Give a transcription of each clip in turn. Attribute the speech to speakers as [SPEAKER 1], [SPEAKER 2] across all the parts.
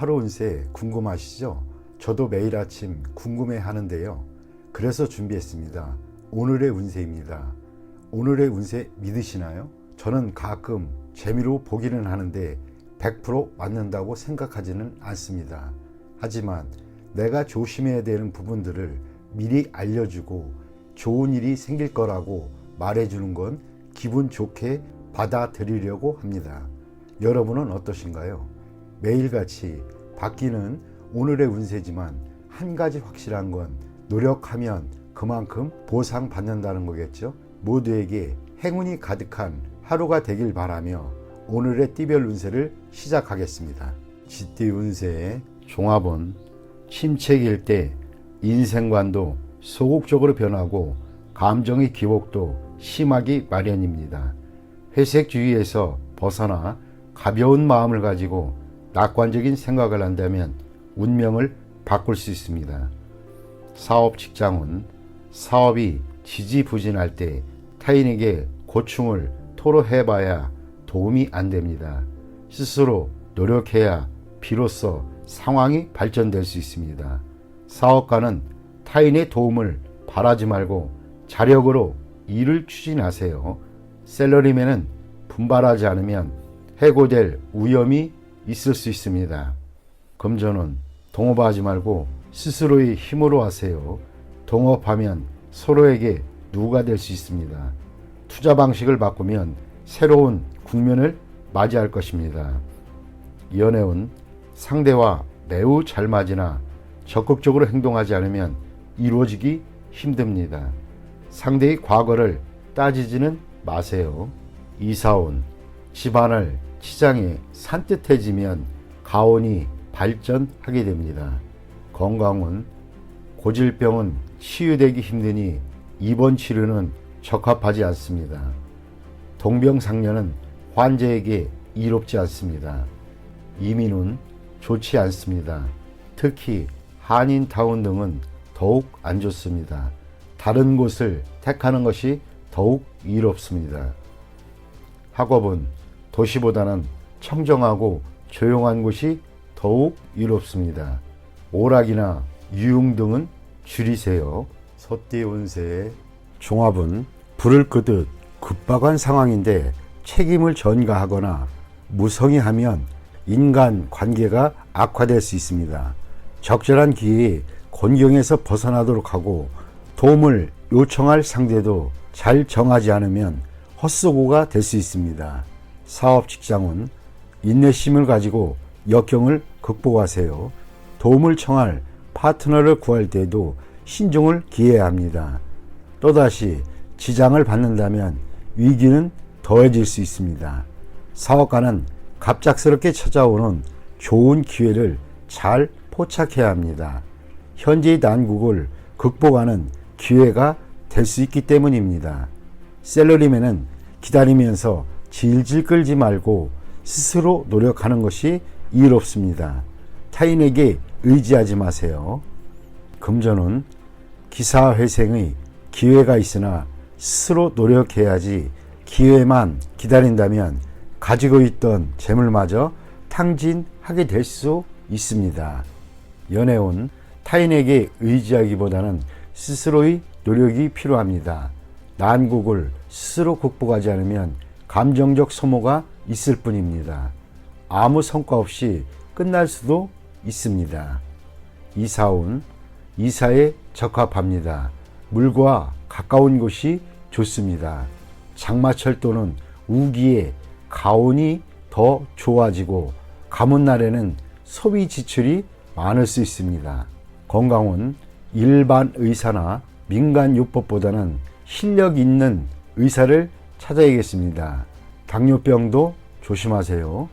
[SPEAKER 1] 하루 운세 궁금하시죠? 저도 매일 아침 궁금해 하는데요. 그래서 준비했습니다. 오늘의 운세입니다. 오늘의 운세 믿으시나요? 저는 가끔 재미로 보기는 하는데 100% 맞는다고 생각하지는 않습니다. 하지만 내가 조심해야 되는 부분들을 미리 알려주고 좋은 일이 생길 거라고 말해주는 건 기분 좋게 받아들이려고 합니다. 여러분은 어떠신가요? 매일같이 바뀌는 오늘의 운세지만 한 가지 확실한 건 노력하면 그만큼 보상받는다는 거겠죠. 모두에게 행운이 가득한 하루가 되길 바라며 오늘의 띠별 운세를 시작하겠습니다. 쥐띠 운세의 종합은 침체기일 때 인생관도 소극적으로 변하고 감정의 기복도 심하기 마련입니다. 회색 주의에서 벗어나 가벼운 마음을 가지고 낙관적인 생각을 한다면 운명을 바꿀 수 있습니다. 사업 직장은 사업이 지지부진할 때 타인에게 고충을 토로해봐야 도움이 안 됩니다. 스스로 노력해야 비로소 상황이 발전될 수 있습니다. 사업가는 타인의 도움을 바라지 말고 자력으로 일을 추진하세요. 셀러리맨은 분발하지 않으면 해고될 위험이 있을 수 있습니다. 금전은 동업하지 말고 스스로의 힘으로 하세요. 동업하면 서로에게 누가 될 수 있습니다. 투자 방식을 바꾸면 새로운 국면을 맞이할 것입니다. 연애운 상대와 매우 잘 맞으나 적극적으로 행동하지 않으면 이루어지기 힘듭니다. 상대의 과거를 따지지는 마세요. 이사운 집안을 치장해 산뜻해지면 가온이 발전하게 됩니다. 건강은 고질병은 치유되기 힘드니 입원 치료는 적합하지 않습니다. 동병상련은 환자에게 이롭지 않습니다. 이민은 좋지 않습니다. 특히 한인타운 등은 더욱 안 좋습니다. 다른 곳을 택하는 것이 더욱 이롭습니다. 학업은 도시보다는 청정하고 조용한 곳이 더욱 이롭습니다. 오락이나 유흥 등은 줄이세요. 소띠 운세의 종합은 불을 끄듯 급박한 상황인데 책임을 전가하거나 무성의하면 인간 관계가 악화될 수 있습니다. 적절한 기회에 곤경에서 벗어나도록 하고 도움을 요청할 상대도 잘 정하지 않으면 헛수고가 될 수 있습니다. 사업 직장은 인내심을 가지고 역경을 극복하세요. 도움을 청할 파트너를 구할 때에도 신중을 기해야 합니다. 또다시 지장을 받는다면 위기는 더해질 수 있습니다. 사업가는 갑작스럽게 찾아오는 좋은 기회를 잘 포착해야 합니다. 현재의 난국을 극복하는 기회가 될 수 있기 때문입니다. 셀러리맨은 기다리면서 질질 끌지 말고 스스로 노력하는 것이 이롭습니다. 타인에게 의지하지 마세요. 금전은 기사회생의 기회가 있으나 스스로 노력해야지 기회만 기다린다면 가지고 있던 재물마저 탕진하게 될 수 있습니다. 연애운 타인에게 의지하기보다는 스스로의 노력이 필요합니다. 난국을 스스로 극복하지 않으면 감정적 소모가 있을 뿐입니다. 아무 성과 없이 끝날 수도 있습니다. 이사운 이사에 적합합니다. 물과 가까운 곳이 좋습니다. 장마철 또는 우기에 가온이 더 좋아지고 가문날에는 소비 지출이 많을 수 있습니다. 건강은 일반 의사나 민간요법보다는 실력 있는 의사를 찾아야겠습니다. 당뇨병도 조심하세요.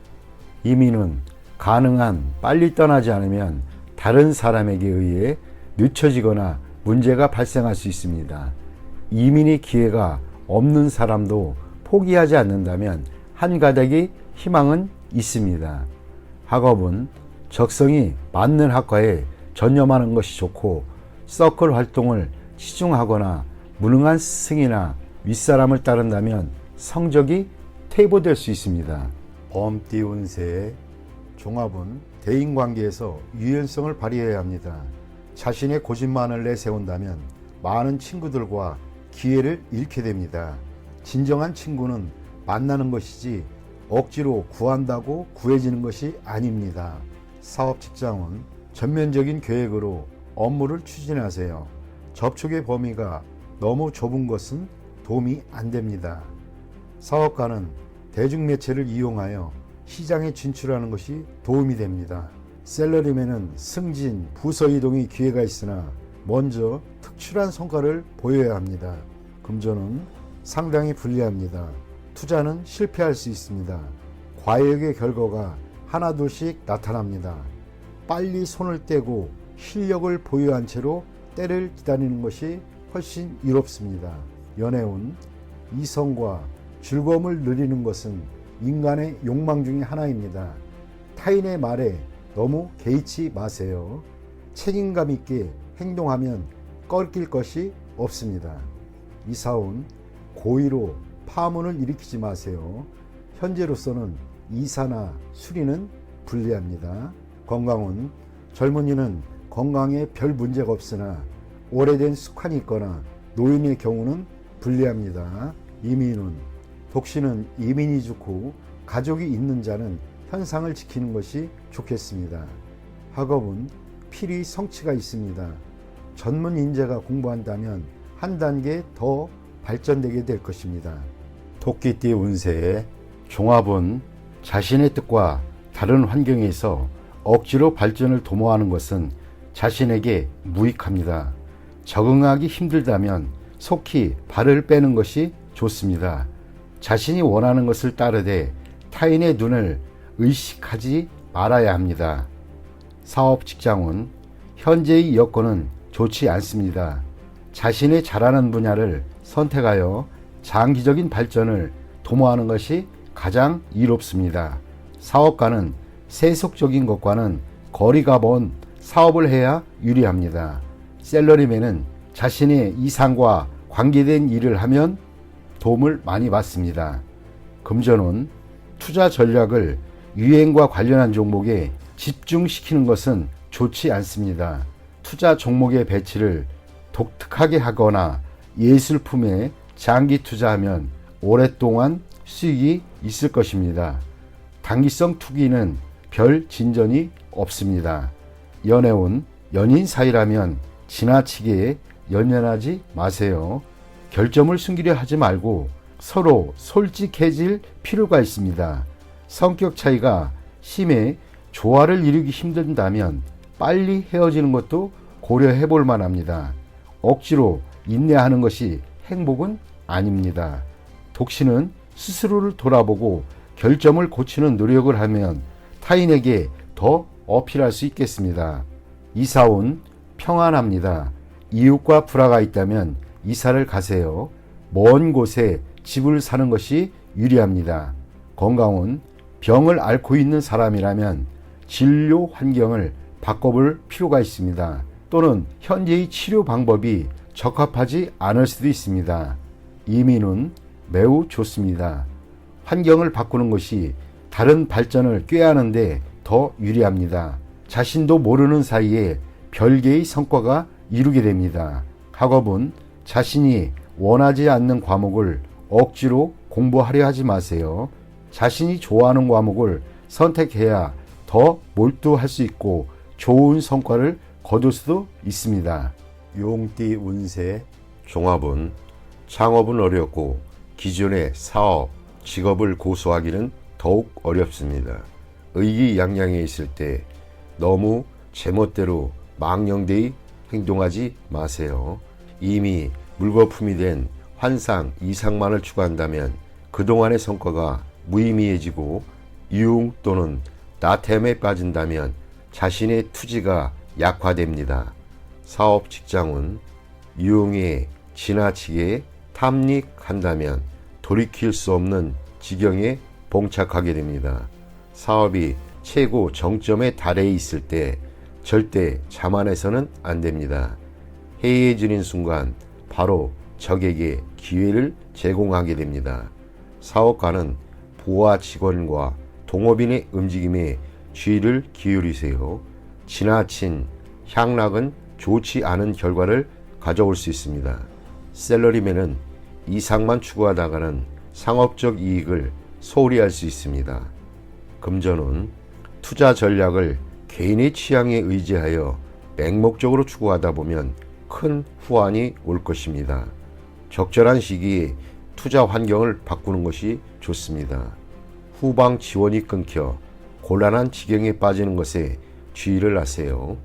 [SPEAKER 1] 이민은 가능한 빨리 떠나지 않으면 다른 사람에게 의해 늦춰지거나 문제가 발생할 수 있습니다. 이민의 기회가 없는 사람도 포기하지 않는다면 한 가닥의 희망은 있습니다. 학업은 적성이 맞는 학과에 전념하는 것이 좋고 서클 활동을 치중하거나 무능한 스승이나 윗사람을 따른다면 성적이 퇴보될 수 있습니다. 범띠 운세의 종합은 대인관계에서 유연성을 발휘해야 합니다. 자신의 고집만을 내세운다면 많은 친구들과 기회를 잃게 됩니다. 진정한 친구는 만나는 것이지 억지로 구한다고 구해지는 것이 아닙니다. 사업 직장은 전면적인 계획으로 업무를 추진하세요. 접촉의 범위가 너무 좁은 것은 도움이 안 됩니다. 사업가는 대중매체를 이용하여 시장에 진출하는 것이 도움이 됩니다. 셀러리맨은 승진, 부서 이동의 기회가 있으나 먼저 특출한 성과를 보여야 합니다. 금전은 상당히 불리합니다. 투자는 실패할 수 있습니다. 과욕의 결과가 하나둘씩 나타납니다. 빨리 손을 떼고 실력을 보유한 채로 때를 기다리는 것이 훨씬 이롭습니다. 연애운, 이성과 즐거움을 누리는 것은 인간의 욕망 중에 하나입니다. 타인의 말에 너무 개의치 마세요. 책임감 있게 행동하면 꺾일 것이 없습니다. 이사운, 고의로 파문을 일으키지 마세요. 현재로서는 이사나 수리는 불리합니다. 건강은 젊은이는 건강에 별 문제가 없으나 오래된 습관이 있거나 노인의 경우는 불리합니다. 이민운, 독신은 이민이 좋고 가족이 있는 자는 현상을 지키는 것이 좋겠습니다. 학업은 필히 성취가 있습니다. 전문 인재가 공부한다면 한 단계 더 발전되게 될 것입니다. 토끼띠 운세의 종합은 자신의 뜻과 다른 환경에서 억지로 발전을 도모하는 것은 자신에게 무익합니다. 적응하기 힘들다면 속히 발을 빼는 것이 좋습니다. 자신이 원하는 것을 따르되 타인의 눈을 의식하지 말아야 합니다. 사업 직장은 현재의 여건은 좋지 않습니다. 자신의 잘하는 분야를 선택하여 장기적인 발전을 도모하는 것이 가장 이롭습니다. 사업가는 세속적인 것과는 거리가 먼 사업을 해야 유리합니다. 셀러리맨은 자신의 이상과 관계된 일을 하면 도움을 많이 받습니다. 금전은 투자 전략을 유행과 관련한 종목에 집중시키는 것은 좋지 않습니다. 투자 종목의 배치를 독특하게 하거나 예술품에 장기 투자하면 오랫동안 수익이 있을 것입니다. 단기성 투기는 별 진전이 없습니다. 연애운, 연인 사이라면 지나치게 연연하지 마세요. 결점을 숨기려 하지 말고 서로 솔직해질 필요가 있습니다. 성격 차이가 심해 조화를 이루기 힘든다면 빨리 헤어지는 것도 고려해 볼 만합니다. 억지로 인내하는 것이 행복은 아닙니다. 독신은 스스로를 돌아보고 결점을 고치는 노력을 하면 타인에게 더 어필할 수 있겠습니다. 이사운, 평안합니다. 이웃과 불화가 있다면 이사를 가세요. 먼 곳에 집을 사는 것이 유리합니다. 건강은 병을 앓고 있는 사람이라면 진료 환경을 바꿔볼 필요가 있습니다. 또는 현재의 치료 방법이 적합하지 않을 수도 있습니다. 이민은 매우 좋습니다. 환경을 바꾸는 것이 다른 발전을 꾀하는데 더 유리합니다. 자신도 모르는 사이에 별개의 성과가 이루게 됩니다. 학업은 자신이 원하지 않는 과목을 억지로 공부하려 하지 마세요. 자신이 좋아하는 과목을 선택해야 더 몰두할 수 있고 좋은 성과를 거둘 수도 있습니다. 용띠 운세 종합은 창업은 어렵고 기존의 사업, 직업을 고수하기는 더욱 어렵습니다. 의기양양해 있을 때 너무 제멋대로 망령되이 행동하지 마세요. 이미 물거품이 된 환상 이상만을 추구한다면 그동안의 성과가 무의미해지고 유흥 또는 나태함에 빠진다면 자신의 투지가 약화됩니다. 사업 직장은 유흥에 지나치게 탐닉한다면 돌이킬 수 없는 지경에 봉착하게 됩니다. 사업이 최고 정점에 달해 있을 때 절대 자만해서는 안 됩니다. 해이해지는 순간 바로 적에게 기회를 제공하게 됩니다. 사업가는 부하 직원과 동업인의 움직임에
[SPEAKER 2] 주의를 기울이세요. 지나친 향락은 좋지 않은 결과를 가져올 수 있습니다. 셀러리맨은 이상만 추구하다가는 상업적 이익을 소홀히 할 수 있습니다. 금전운, 투자 전략을 개인의 취향에 의지하여 맹목적으로 추구하다 보면 큰 후환이 올 것입니다. 적절한 시기에 투자 환경을 바꾸는 것이 좋습니다. 후방 지원이 끊겨 곤란한 지경에 빠지는 것에 주의를 하세요.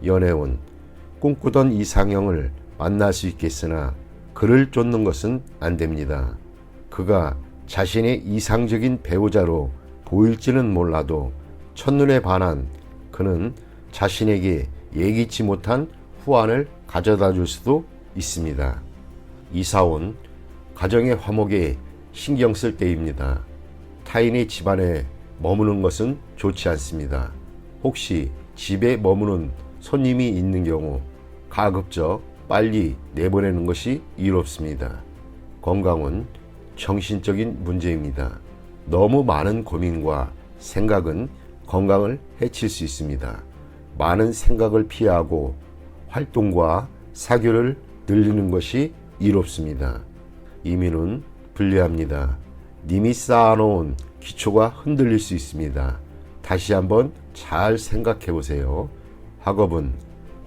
[SPEAKER 2] 연애운, 꿈꾸던 이상형을 만날 수 있겠으나 그를 쫓는 것은 안 됩니다. 그가 자신의 이상적인 배우자로 보일지는 몰라도 첫눈에 반한 그는 자신에게 예기치 못한 후환을 가져다 줄 수도 있습니다. 이사온, 가정의 화목에 신경 쓸 때입니다. 타인의 집안에 머무는 것은 좋지 않습니다. 혹시 집에 머무는 손님이 있는 경우 가급적 빨리 내보내는 것이 이롭습니다. 건강은 정신적인 문제입니다. 너무 많은 고민과 생각은 건강을 해칠 수 있습니다. 많은 생각을 피하고 활동과 사교를 늘리는 것이 이롭습니다. 이민은 불리합니다. 님이 쌓아놓은 기초가 흔들릴 수 있습니다. 다시 한번 잘 생각해 보세요. 학업은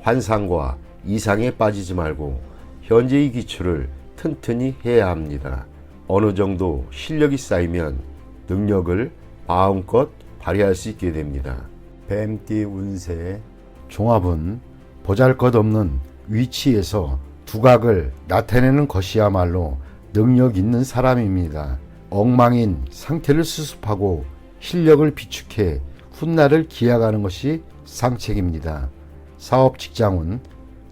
[SPEAKER 2] 환상과 이상에 빠지지 말고 현재의 기초를 튼튼히 해야 합니다. 어느 정도 실력이 쌓이면 능력을 마음껏 발휘할 수 있게 됩니다.
[SPEAKER 1] 뱀띠 운세 종합은 보잘것없는 위치에서 두각을 나타내는 것이야말로 능력 있는 사람입니다. 엉망인 상태를 수습하고 실력을 비축해 훗날을 기약하는 것이 상책입니다. 사업 직장은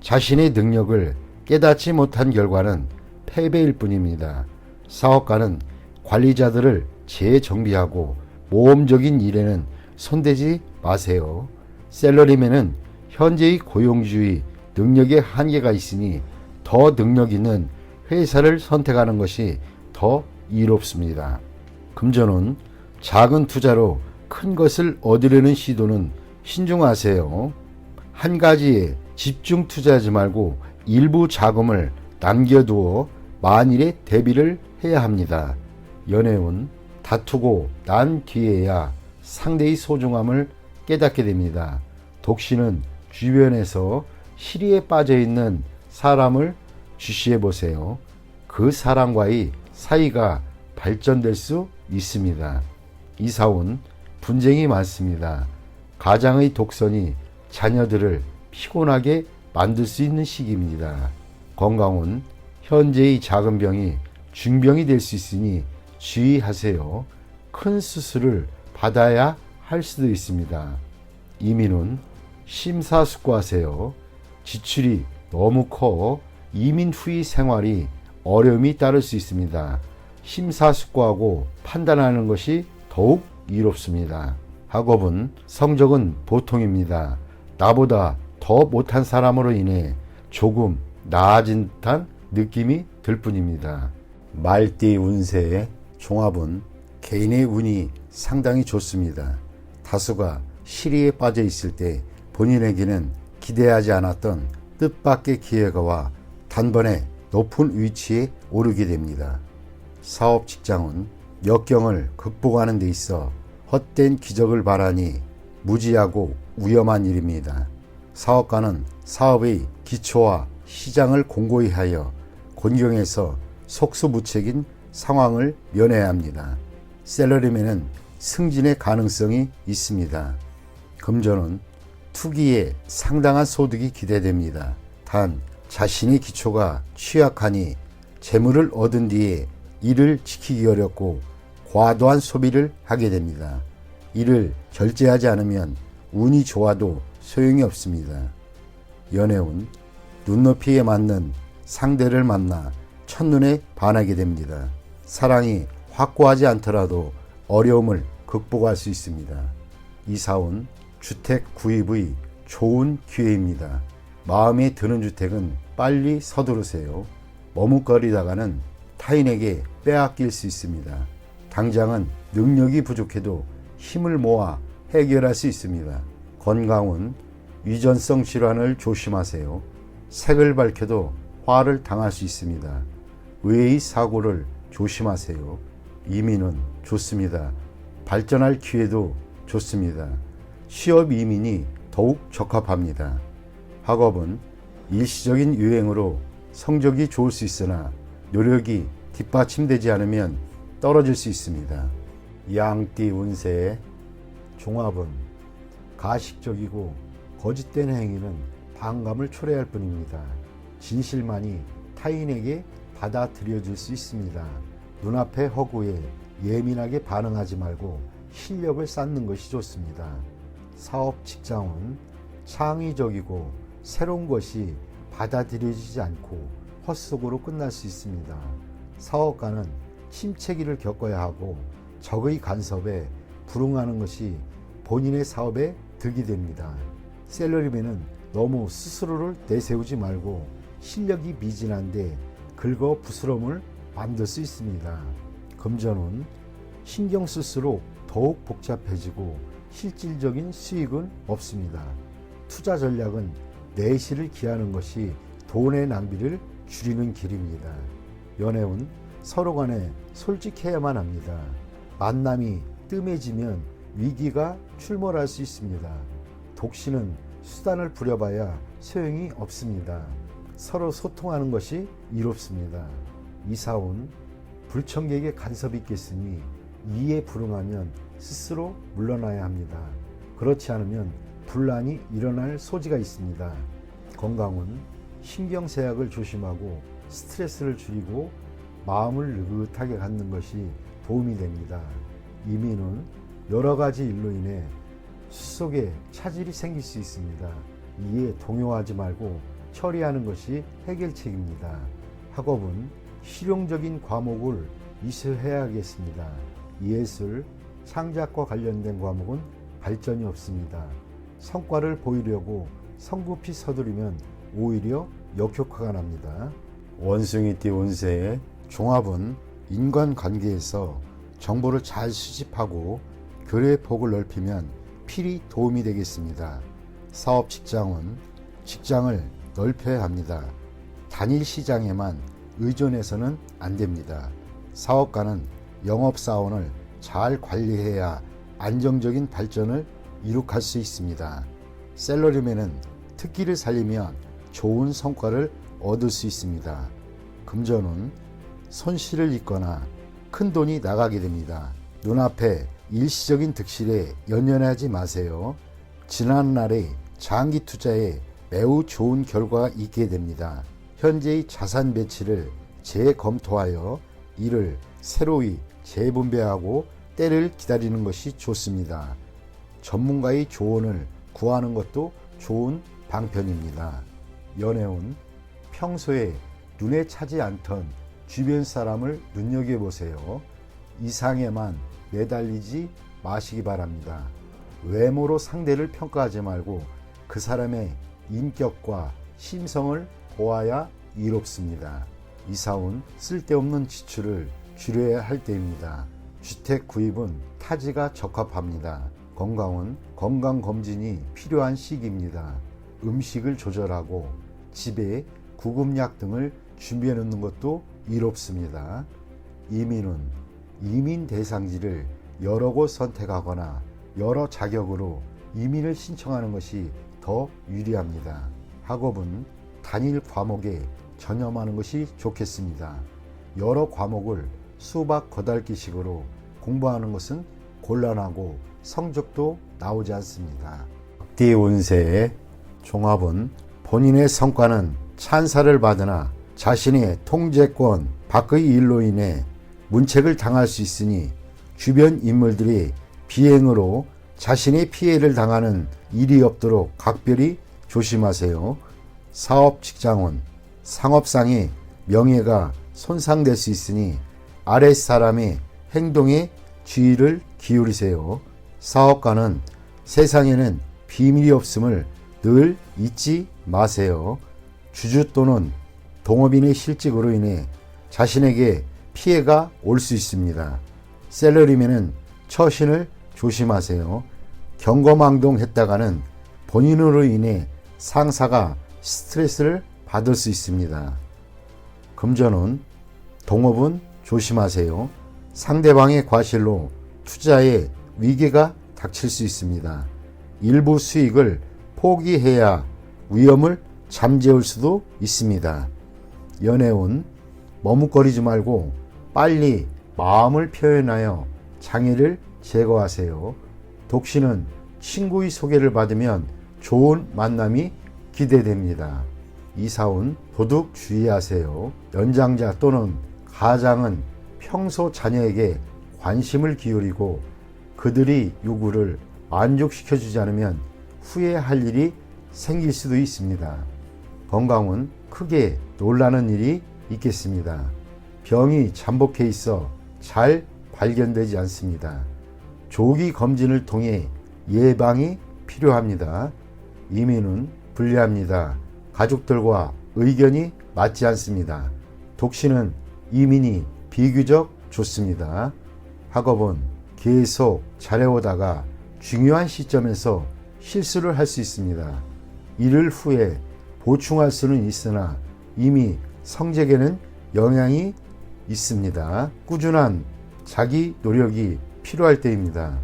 [SPEAKER 1] 자신의 능력을 깨닫지 못한 결과는 패배일 뿐입니다. 사업가는 관리자들을 재정비하고 모험적인 일에는 손대지 마세요. 셀러리맨은 현재의 고용주의 능력에 한계가 있으니 더 능력 있는 회사를 선택하는 것이 더 이롭습니다. 금전은 작은 투자로 큰 것을 얻으려는 시도는 신중하세요. 한 가지에 집중 투자하지 말고 일부 자금을 남겨두어 만일에 대비를 해야 합니다. 연애운 다투고 난 뒤에야 상대의 소중함을 깨닫게 됩니다. 독신은 주변에서 시리에 빠져있는 사람을 주시해 보세요. 그 사람과의 사이가 발전될 수 있습니다. 이사온 분쟁이 많습니다. 가장의 독선이 자녀들을 피곤하게 만들 수 있는 시기입니다. 건강은 현재의 작은 병이 중병이 될 수 있으니 주의하세요. 큰 수술을 받아야 할 수도 있습니다. 이민은 심사숙고하세요. 지출이 너무 커 이민 후의 생활이 어려움이 따를 수 있습니다. 심사숙고하고 판단하는 것이 더욱 이롭습니다. 학업은 성적은 보통입니다. 나보다 더 못한 사람으로 인해 조금 나아진 듯한 느낌이 들 뿐입니다. 말띠 운세의 종합은 개인의 운이 상당히 좋습니다. 다수가 시리에 빠져 있을 때 본인에게는 기대하지 않았던 뜻밖의 기회가 와 단번에 높은 위치에 오르게 됩니다. 사업 직장은 역경을 극복하는 데 있어 헛된 기적을 바라니 무지하고 위험한 일입니다. 사업가는 사업의 기초와 시장을 공고히 하여 곤경에서 속수무책인 상황을 면해야 합니다. 셀러리맨은 승진의 가능성이 있습니다. 금전은 투기에 상당한 소득이 기대됩니다. 단 자신의 기초가 취약하니 재물을 얻은 뒤에 이를 지키기 어렵고 과도한 소비를 하게 됩니다. 이를 절제하지 않으면 운이 좋아도 소용이 없습니다. 연애운 눈높이에 맞는 상대를 만나 첫눈에 반하게 됩니다. 사랑이 확고하지 않더라도 어려움을 극복할 수 있습니다. 이사온 주택 구입의 좋은 기회입니다. 마음에 드는 주택은 빨리 서두르세요. 머뭇거리다가는 타인에게 빼앗길 수 있습니다. 당장은 능력이 부족해도 힘을 모아 해결할 수 있습니다. 건강운, 유전성 질환을 조심하세요. 색을 밝혀도 화를 당할 수 있습니다. 외의 사고를 조심하세요. 이민은 좋습니다. 발전할 기회도 좋습니다. 취업 이민이 더욱 적합합니다. 학업은 일시적인 유행으로 성적이 좋을 수 있으나 노력이 뒷받침되지 않으면 떨어질 수 있습니다. 양띠 운세의 종합은 가식적이고 거짓된 행위는 반감을 초래할 뿐입니다. 진실만이 타인에게 받아들여질 수 있습니다. 눈앞의 허구에 예민하게 반응하지 말고 실력을 쌓는 것이 좋습니다. 사업 직장은 창의적이고 새로운 것이 받아들여지지 않고 헛속으로 끝날 수 있습니다. 사업가는 침체기를 겪어야 하고 적의 간섭에 불응하는 것이 본인의 사업에 득이 됩니다. 셀러리맨은 너무 스스로를 내세우지 말고 실력이 미진한데 긁어 부스럼을 만들 수 있습니다. 금전은 신경 쓸수록 더욱 복잡해지고 실질적인 수익은 없습니다. 투자 전략은 내실을 기하는 것이 돈의 낭비를 줄이는 길입니다. 연애운 서로 간에 솔직해야만 합니다. 만남이 뜸해지면 위기가 출몰할 수 있습니다. 독신은 수단을 부려봐야 소용이 없습니다. 서로 소통하는 것이 이롭습니다. 이사운 불청객의 간섭이 있겠으니 이에 불응하면 스스로 물러나야 합니다. 그렇지 않으면 분란이 일어날 소지가 있습니다. 건강은 신경쇠약을 조심하고 스트레스를 줄이고 마음을 느긋하게 갖는 것이 도움이 됩니다. 이민은 여러 가지 일로 인해 속에 차질이 생길 수 있습니다. 이에 동요하지 말고 처리하는 것이 해결책입니다. 학업은 실용적인 과목을 이수해야겠습니다. 예술, 창작과 관련된 과목은 발전이 없습니다. 성과를 보이려고 성급히 서두르면 오히려 역효과가 납니다. 원숭이띠 운세의 종합은 인간관계에서 정보를 잘 수집하고 교류의 폭을 넓히면 필히 도움이 되겠습니다. 사업 직장은 직장을 넓혀야 합니다. 단일 시장에만 의존해서는 안 됩니다. 사업가는 영업사원을 잘 관리해야 안정적인 발전을 이룩할 수 있습니다. 셀러리맨은 특기를 살리면 좋은 성과를 얻을 수 있습니다. 금전은 손실을 입거나 큰 돈이 나가게 됩니다. 눈앞에 일시적인 득실에 연연하지 마세요. 지난날의 장기 투자에 매우 좋은 결과가 있게 됩니다. 현재의 자산 배치를 재검토하여 이를 새로이 재분배하고 때를 기다리는 것이 좋습니다. 전문가의 조언을 구하는 것도 좋은 방편입니다. 연애운 평소에 눈에 차지 않던 주변 사람을 눈여겨보세요. 이상에만 매달리지 마시기 바랍니다. 외모로 상대를 평가하지 말고 그 사람의 인격과 심성을 보아야 이롭습니다. 이사운 쓸데없는 지출을 줄여야 할 때입니다. 주택 구입은 타지가 적합합니다. 건강은 건강검진이 필요한 시기입니다. 음식을 조절하고 집에 구급약 등을 준비해 놓는 것도 이롭습니다. 이민은 이민 대상지를 여러 곳 선택하거나 여러 자격으로 이민을 신청하는 것이 더 유리합니다. 학업은 단일 과목에 전념하는 것이 좋겠습니다. 여러 과목을 수박 겉핥기식으로 공부하는 것은 곤란하고 성적도 나오지 않습니다. 띠 운세의 종합은 본인의 성과는 찬사를 받으나 자신의 통제권 밖의 일로 인해 문책을 당할 수 있으니 주변 인물들이 비행으로 자신의 피해를 당하는 일이 없도록 각별히 조심하세요. 사업 직장은 상업상의 명예가 손상될 수 있으니 아랫 사람의 행동에 주의를 기울이세요. 사업가는 세상에는 비밀이 없음을 늘 잊지 마세요. 주주 또는 동업인의 실직으로 인해 자신에게 피해가 올 수 있습니다. 셀러리맨은 처신을 조심하세요. 경거망동했다가는 본인으로 인해 상사가 스트레스를 받을 수 있습니다. 금전운, 동업은 조심하세요. 상대방의 과실로 투자에 위기가 닥칠 수 있습니다. 일부 수익을 포기해야 위험을 잠재울 수도 있습니다. 연애운, 머뭇거리지 말고 빨리 마음을 표현하여 장애를 제거하세요. 독신은 친구의 소개를 받으면 좋은 만남이 기대됩니다. 이사운, 도둑 주의하세요. 연장자 또는 가장은 평소 자녀에게 관심을 기울이고 그들의 요구를 만족시켜주지 않으면 후회할 일이 생길 수도 있습니다. 건강은 크게 놀라는 일이 있겠습니다. 병이 잠복해 있어 잘 발견되지 않습니다. 조기 검진을 통해 예방이 필요합니다. 이민은 불리합니다. 가족들과 의견이 맞지 않습니다. 독신은 이민이 비교적 좋습니다. 학업은 계속 잘해오다가 중요한 시점에서 실수를 할 수 있습니다. 이를 후에 보충할 수는 있으나 이미 성적에는 영향이 있습니다. 꾸준한 자기 노력이 필요할 때입니다.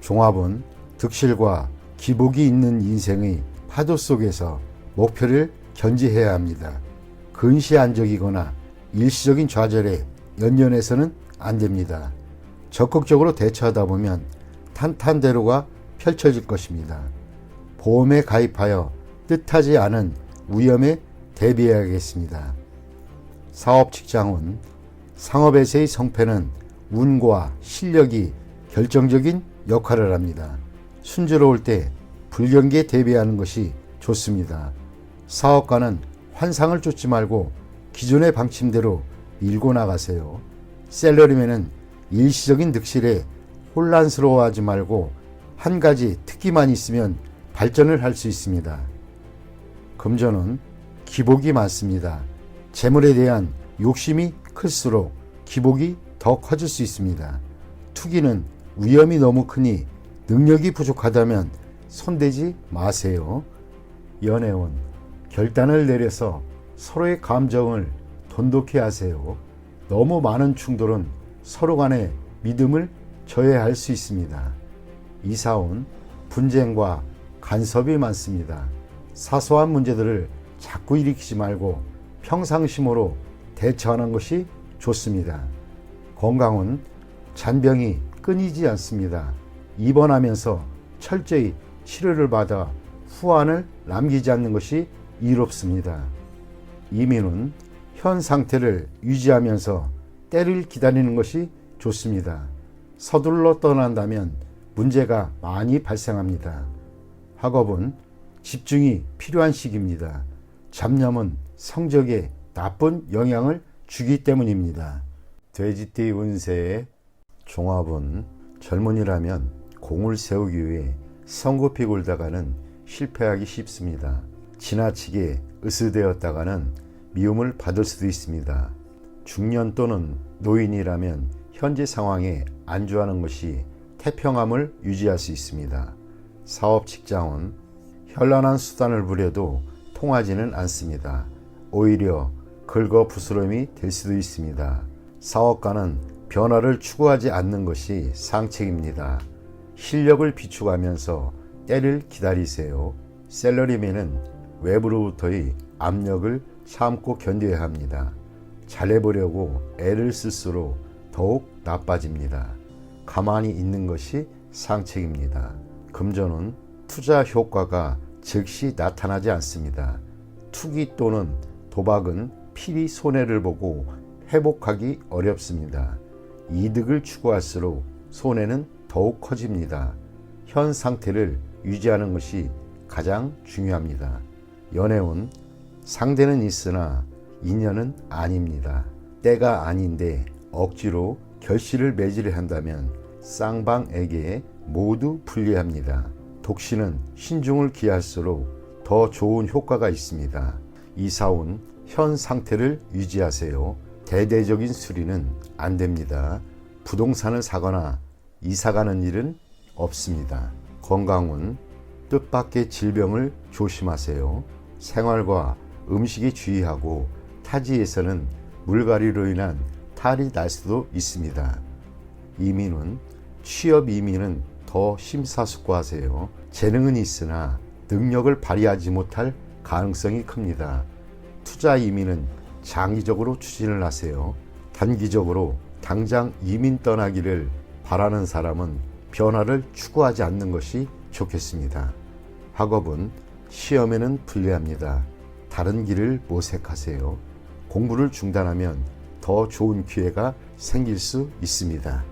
[SPEAKER 1] 종합은 득실과 기복이 있는 인생의 파도 속에서 목표를 견지해야 합니다. 근시안적이거나 일시적인 좌절에 연연해서는 안 됩니다. 적극적으로 대처하다 보면 탄탄대로가 펼쳐질 것입니다. 보험에 가입하여 뜻하지 않은 위험에 대비해야겠습니다. 사업 직장운, 상업에서의 성패는 운과 실력이 결정적인 역할을 합니다. 순조로울 때 불경기에 대비하는 것이 좋습니다. 사업가는 환상을 쫓지 말고 기존의 방침대로 밀고 나가세요. 셀러리맨은 일시적인 득실에 혼란스러워하지 말고 한 가지 특기만 있으면 발전을 할 수 있습니다. 금전은 기복이 많습니다. 재물에 대한 욕심이 클수록 기복이 더 커질 수 있습니다. 투기는 위험이 너무 크니 능력이 부족하다면 손대지 마세요. 연애운, 결단을 내려서 서로의 감정을 돈독히 하세요. 너무 많은 충돌은 서로 간의 믿음을 저해할 수 있습니다. 이사운, 분쟁과 간섭이 많습니다. 사소한 문제들을 자꾸 일으키지 말고 평상심으로 대처하는 것이 좋습니다. 건강은 잔병이 끊이지 않습니다. 입원하면서 철저히 치료를 받아 후환을 남기지 않는 것이 이롭습니다. 이민은 현 상태를 유지하면서 때를 기다리는 것이 좋습니다. 서둘러 떠난다면 문제가 많이 발생합니다. 학업은 집중이 필요한 시기입니다. 잡념은 성적에 나쁜 영향을 주기 때문입니다. 돼지띠 운세의 종합은 젊은이라면 공을 세우기 위해 성급히 굴다가는 실패하기 쉽습니다. 지나치게 으스대었다가는 미움을 받을 수도 있습니다. 중년 또는 노인이라면 현재 상황에 안주하는 것이 태평함을 유지할 수 있습니다. 사업 직장은 현란한 수단을 부려도 통하지는 않습니다. 오히려 긁어 부스럼이 될 수도 있습니다. 사업가는 변화를 추구하지 않는 것이 상책입니다. 실력을 비축하면서 때를 기다리세요. 셀러리맨은 외부로부터의 압력을 참고 견뎌야 합니다. 잘해보려고 애를 쓸수록 더욱 나빠집니다. 가만히 있는 것이 상책입니다. 금전은 투자 효과가 즉시 나타나지 않습니다. 투기 또는 도박은 필히 손해를 보고 회복하기 어렵습니다. 이득을 추구할수록 손해는 더욱 커집니다. 현 상태를 유지하는 것이 가장 중요합니다. 연애운, 상대는 있으나 인연은 아닙니다. 때가 아닌데 억지로 결실을 맺으려 한다면 쌍방에게 모두 불리합니다. 독신은 신중을 기할수록 더 좋은 효과가 있습니다. 이사운, 현 상태를 유지하세요. 대대적인 수리는 안 됩니다. 부동산을 사거나 이사가는 일은 없습니다. 건강운, 뜻밖의 질병을 조심하세요. 생활과 음식에 주의하고 타지에서는 물갈이로 인한 탈이 날 수도 있습니다. 이민운, 취업 이민은 더 심사숙고하세요. 재능은 있으나 능력을 발휘하지 못할 가능성이 큽니다. 투자 이민은 장기적으로 추진을 하세요. 단기적으로 당장 이민 떠나기를 바라는 사람은 변화를 추구하지 않는 것이 좋겠습니다. 학업은 시험에는 불리합니다. 다른 길을 모색하세요. 공부를 중단하면 더 좋은 기회가 생길 수 있습니다.